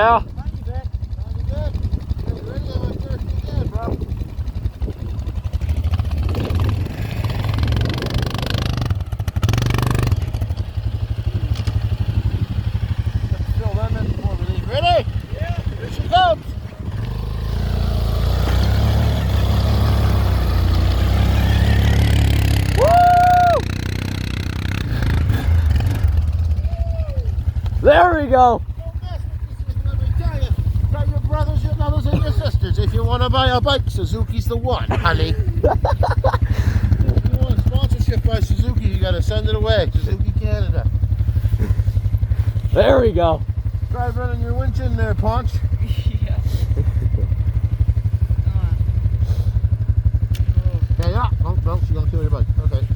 Yeah. Tiny bit. Tiny bit. Get ready of it first again, bro. Let's fill them in before we leave. Ready? Yeah. Here she comes. There we go. Don't mess with this, let me tell you. Tell your brothers, your mothers, and your sisters. If you want to buy a bike, Suzuki's the one, honey. If you want sponsorship by Suzuki, you got to send it away. Suzuki Canada. There we go. Try running your winch in there, Paunch. Yeah. Yeah, yeah. Oh, no, she's going to kill your bike. Okay.